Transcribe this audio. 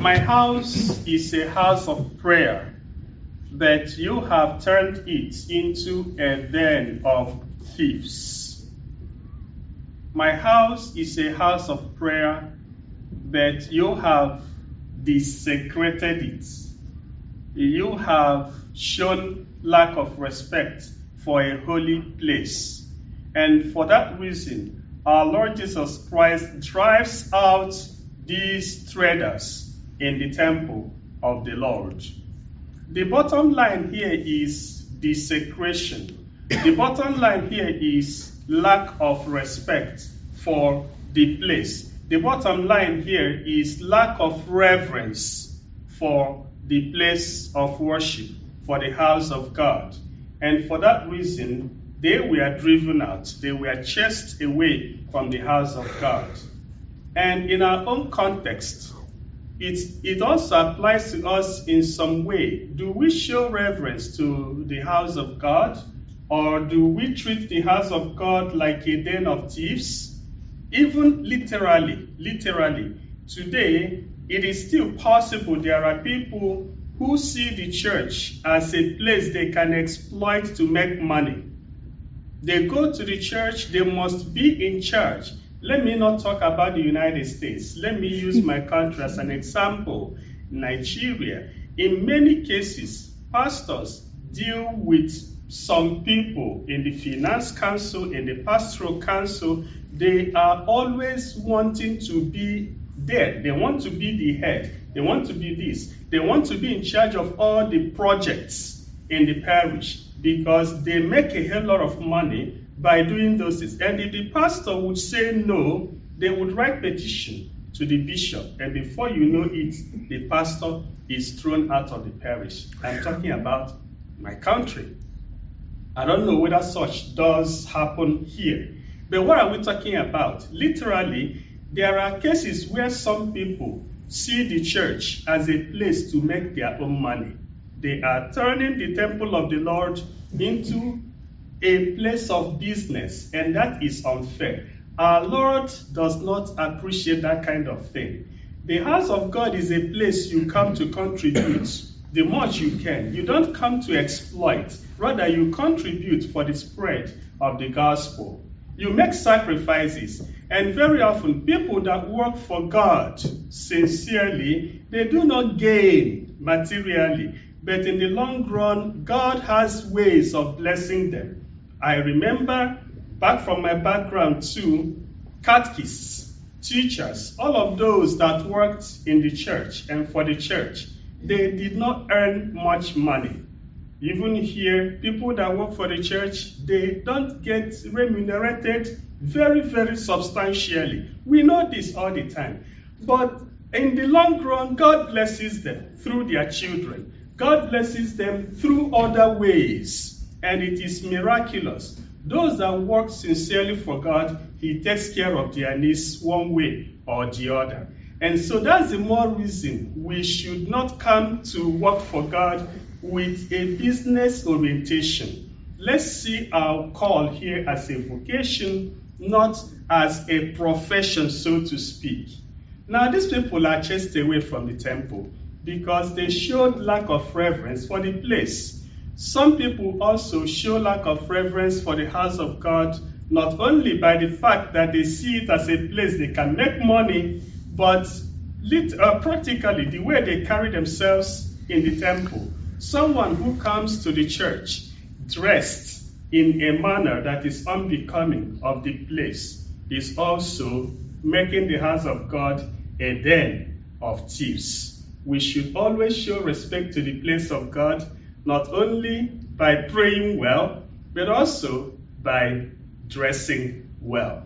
My house is a house of prayer, but you have turned it into a den of thieves. My house is a house of prayer, but you have desecrated it. You have shown lack of respect for a holy place. And for that reason, our Lord Jesus Christ drives out these traders in the temple of the Lord. The bottom line here is desecration. The bottom line here is lack of respect for the place. The bottom line here is lack of reverence for the place of worship, for the house of God. And for that reason, they were driven out. They were chased away from the house of God. And in our own context, it also applies to us in some way. Do we show reverence to the house of God? Or do we treat the house of God like a den of thieves? Even literally, today, it is still possible there are people who see the church as a place they can exploit to make money. They go to the church, they must be in charge. Let me not talk about the United States. Let me use my country as an example. Nigeria. In many cases, pastors deal with some people in the finance council, in the pastoral council. They are always wanting to be there. They want to be the head. They want to be this. They want to be in charge of all the projects in the parish because they make a hell lot of money by doing those things. And if the pastor would say no, they would write petition to the bishop. And before you know it, the pastor is thrown out of the parish. I'm talking about my country. I don't know whether such does happen here. But what are we talking about? Literally, there are cases where some people see the church as a place to make their own money. They are turning the temple of the Lord into a place of business, and that is unfair. Our Lord does not appreciate that kind of thing. The house of God is a place you come to contribute the much you can. You don't come to exploit. Rather, you contribute for the spread of the gospel. You make sacrifices. And very often, people that work for God sincerely, they do not gain materially. But in the long run, God has ways of blessing them. I remember, back from my background too, catechists, teachers, all of those that worked in the church and for the church, they did not earn much money. Even here, people that work for the church, they don't get remunerated very, very substantially. We know this all the time. But in the long run, God blesses them through their children. God blesses them through other ways. And it is miraculous. Those that work sincerely for God, He takes care of their needs one way or the other. And so that's the more reason we should not come to work for God with a business orientation. Let's see our call here as a vocation, not as a profession, so to speak. Now, these people are chased away from the temple because they showed lack of reverence for the place. Some people also show lack of reverence for the house of God, not only by the fact that they see it as a place they can make money, but practically the way they carry themselves in the temple. Someone who comes to the church dressed in a manner that is unbecoming of the place is also making the house of God a den of thieves. We should always show respect to the place of God, not only by praying well, but also by dressing well.